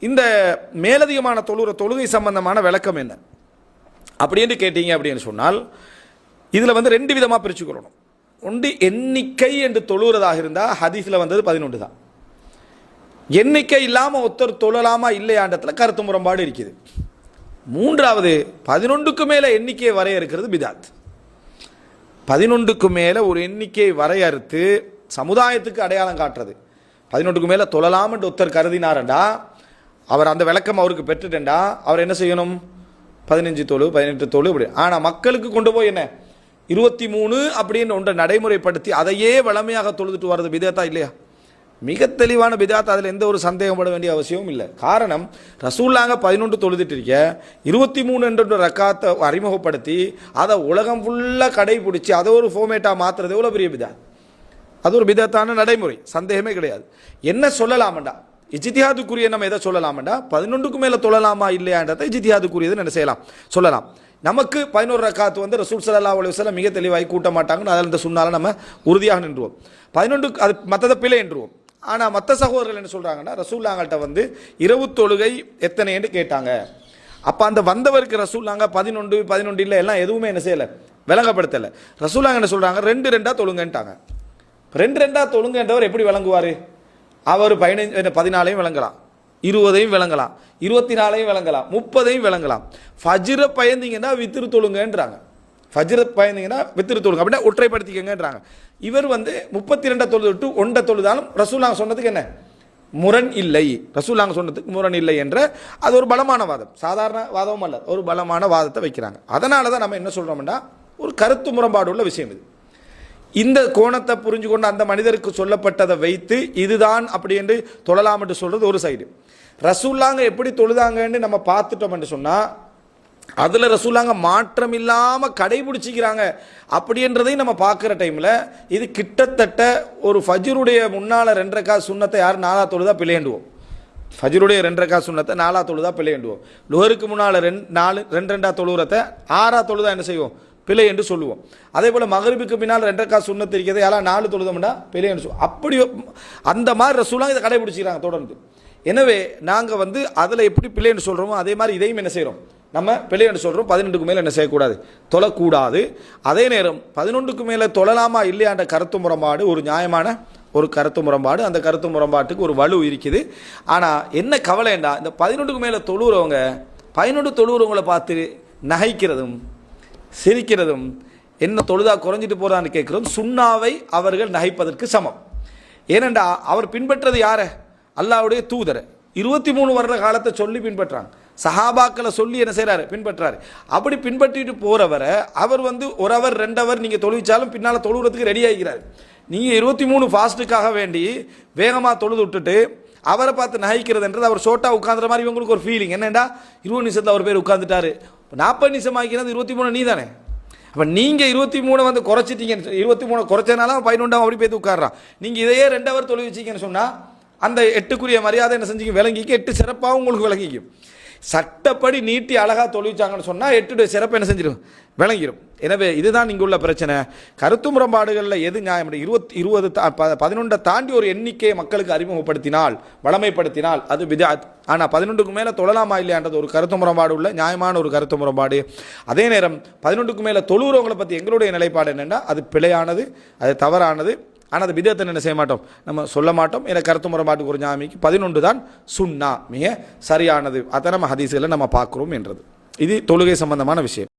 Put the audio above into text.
இந்த மேலதிகமான தொழுகை சம்பந்தமான விளக்கம் என்ன அப்படின்னு கேட்டீங்க அப்படின்னு சொன்னால், இதில் வந்து ரெண்டு விதமாக பிரிச்சுக்கொள்ளணும். ஒன்று எண்ணிக்கை என்று தொழுகிறதாக இருந்தால் ஹதீஸில் வந்தது 11 தான். எண்ணிக்கை இல்லாமல் ஒருத்தர் தொழலாமா இல்லையாண்டத்தில் கருத்து முரண்பாடு இருக்குது. மூன்றாவது 11க்கு மேலே எண்ணிக்கையை வரையறுக்கிறது பிதாத். 11க்கு மேலே ஒரு எண்ணிக்கையை வரையறுத்து சமுதாயத்துக்கு அடையாளம் காட்டுறது. 11க்கு மேலே தொழலாம் என்று ஒருத்தர் கருதினாரண்டா, அவர் அந்த விளக்கம் அவருக்கு பெற்றுட்டேன்டா, அவர் என்ன செய்யணும்? 15 தொழு 18 தொழு அப்படி. ஆனால் மக்களுக்கு கொண்டு போய் என்ன 23 அப்படின்னு ஒன்றை நடைமுறைப்படுத்தி அதையே வளமையாக தொழுதுட்டு வர்றது பிதாத்தா இல்லையா? மிக தெளிவான பிதாத். அதில் எந்த ஒரு சந்தேகப்பட வேண்டிய அவசியமும் இல்லை. காரணம், ரசூல்லாங்க 11 தொழுதுட்டு இருக்க 23 என்ற ரக்காத்தை அறிமுகப்படுத்தி அதை உலகம் ஃபுல்லாக கடைபிடிச்சி அதை ஒரு ஃபோமேட்டாக மாற்றுறது எவ்வளோ பெரிய பிதாத். அது ஒரு பிதாத்தான நடைமுறை, சந்தேகமே கிடையாது. என்ன சொல்லலாமண்டா இஜ்திஹாதுக்குரிய நம்ம எதை சொல்லலாமண்டா 11க்கு மேலே தொழலாமா இல்லையான்றதை இஜ்திஹாதுக்குரியது என்ன செய்யலாம் சொல்லலாம். நமக்கு 11 ரக்காத்து வந்து ரசூல் ஸல்லல்லாஹு அலைஹி வஸல்லம் மிக தெளிவாகி கூட்ட மாட்டாங்கன்னு அதில் இந்த சுன்னால நம்ம உறுதியாக நின்றுவோம். 11 அது மற்றதை பிழை என்றுவோம். ஆனால் மற்ற சகோதரர்கள் என்ன சொல்கிறாங்கன்னா, ரசூல்லாங்கள்ட்ட வந்து இரவு தொழுகை எத்தனைன்னு கேட்டாங்க. அப்போ அந்த வந்தவருக்கு ரசூல்லாங்க 11 இல்லை எல்லாம் எதுவுமே என்ன செய்யலை, விளங்கப்படுத்தலை. ரசூல்லாங்க என்ன சொல்கிறாங்க, 2 தொழுங்கன்ட்டாங்க. 2 தொழுங்கன்றவர் எப்படி விளங்குவார்? அவர் 14 விளங்கலாம், 20 விளங்கலாம், 24 விளங்கலாம், 30 விளங்கலாம். ஃபஜ்ரை பயந்தீங்கன்னா வித்திரு தொழுங்கன்றாங்க. ஃபஜ்ரை பயந்தீங்கன்னா வித்திரு தொழுங்க அப்படின்னா ஒற்றைப்படுத்திக்கங்கன்றாங்க. இவர் வந்து 32 தொழுது 1 தொழுதாலும் ரசூலாங்க சொன்னதுக்கு என்ன முரண் இல்லை, ரசூலாங்க சொன்னதுக்கு முரண் இல்லை என்ற அது ஒரு பலமான வாதம், சாதாரண வாதமும் அல்ல, ஒரு பலமான வாதத்தை வைக்கிறாங்க. அதனால தான் நம்ம என்ன சொல்கிறோம்னா, ஒரு கருத்து முரண்பாடு உள்ள விஷயம் இது. இந்த கோணத்தை புரிஞ்சு கொண்டு அந்த மனிதருக்கு சொல்லப்பட்டதை வைத்து இதுதான் அப்படி என்று தொழலாம் என்று சொல்றது ஒரு சைடு. ரசூல்லாங்க எப்படி தொழுதாங்கன்னு நம்ம பார்த்துட்டோம் என்று சொன்னால் அதில் ரசூல்லாங்க மாற்றம் இல்லாமல் கடைபிடிச்சிக்கிறாங்க அப்படின்றதையும் நம்ம பார்க்குற டைமில் இது கிட்டத்தட்ட ஒரு ஃபஜ்ருடைய முன்னால் 2 ரக்காத் சுன்னத்தை யார் 4 தொழுதா பிழையண்டுவோம். ஃபஜ்ருடைய 2 ரக்காத் சுன்னத்தை 4 தொழுதா பிழையண்டுவோம். லுஹருக்கு முன்னால் 2 தொழுகிறத 6 தொழுதா என்ன செய்வோம், பிழை என்று சொல்லுவோம். அதே போல் மகரிபுக்கு பின்னால் 2 ரக்காத் சுன்னத்து இருக்கிறது யாரெல்லாம் 4 தொழுதோம்னா பிழை என்று சொல்லுவோம். அப்படி அந்த மாதிரி ரசூலாங்க இதை கடைபிடிச்சிக்கிறாங்க தொடர்ந்து. எனவே நாங்கள் வந்து அதில் எப்படி பிழை என்று சொல்கிறோமோ அதே மாதிரி இதையும் என்ன செய்கிறோம், நம்ம பிழை என்று சொல்கிறோம். 12க்கு மேலே என்ன செய்யக்கூடாது, தொழக்கூடாது. அதே நேரம் 11க்கு மேலே தொழலாமா இல்லையான்ற கருத்து முரண்பாடு ஒரு நியாயமான ஒரு கருத்து முரண்பாடு. அந்த கருத்து முரண்பாட்டுக்கு ஒரு வலு இருக்குது. ஆனால் என்ன கவலைண்டா, இந்த 11க்கு மேலே தொழுகிறவங்க 11 தொழுகிறவங்களை பார்த்து நகைக்கிறதும் சிரிக்கிறதும் என்ன தொழுதா குறைஞ்சிட்டு போறான்னு கேட்கிறோம். சுன்னாவை அவர்கள் நகைப்பதற்கு சமம். ஏனென்றா அவர் பின்பற்றது யார, அல்லாஹ்வுடைய தூதரை 23 வருட காலத்தை சொல்லி பின்பற்றாங்க. சஹாபாக்களை சொல்லி என்ன செய்யறாரு, பின்பற்றாரு. அப்படி பின்பற்றிட்டு போறவரை அவர் வந்து 1 ஹவர் 2 ஹவர் நீங்க தொழுவிச்சாலும் பின்னால தொழுகிறதுக்கு ரெடி ஆகிக்கிறாரு. நீங்க 23 ஃபாஸ்ட்டுக்காக வேண்டி வேகமாக தொழுது விட்டுட்டு அவரை பார்த்து நகைக்கிறதுன்றது அவர் ஷோட்டா உட்காந்துற மாதிரி இவங்களுக்கு ஒரு ஃபீலிங். என்னண்டா 20 நிமிஷத்தில் அவர் பேர் உட்காந்துட்டாரு, 40 நிமிஷம் ஆகிக்கிறது 23 நீ தானே. அப்போ நீங்கள் 23 வந்து குறைச்சிட்டீங்க, 23 குறைச்சனால 11 அப்படி போய் உட்காடுறான். நீங்கள் இதையே 2 ஹவர் தொழில் வச்சிங்கன்னு சொன்னால் அந்த 8க்குரிய மரியாதை என்ன செஞ்சீங்க விளங்கிக்கு, 8 சிறப்பாகவும் உங்களுக்கு விளங்கிக்கும். சட்டப்படி நீட்டி அழகாக தொழிச்சாங்கன்னு சொன்னால் 8 சிறப்பு என்ன செஞ்சிடும், விளங்கிடும். எனவே இதுதான் இங்கே உள்ள பிரச்சனை. கருத்து முரண்பாடுகளில் எது நியாயம், 11 தாண்டி ஒரு எண்ணிக்கையை மக்களுக்கு அறிமுகப்படுத்தினால் வளமைப்படுத்தினால் அது பிதாத். ஆனால் 11க்கு மேலே தொழலாமா இல்லையான்றது ஒரு கருத்து முரண்பாடு உள்ள நியாயமான ஒரு கருத்து முரண்பாடு. அதே நேரம் 11க்கு மேலே தொழுகிறவங்களை பற்றி எங்களுடைய நிலைப்பாடு என்னென்னா அது பிழையானது, அது தவறானது. ஆனால் அது பிதத்தை என்ன செய்ய மாட்டோம், நம்ம சொல்ல மாட்டோம். என கருத்து முரண்பாட்டுக்கு ஒரு ஞாமிக்கு 11 தான் சுன்னா, மிக சரியானது. அதை நம்ம ஹதீஸ்களை நம்ம பார்க்குறோம் என்றது. இது தொழுகை சம்பந்தமான விஷயம்.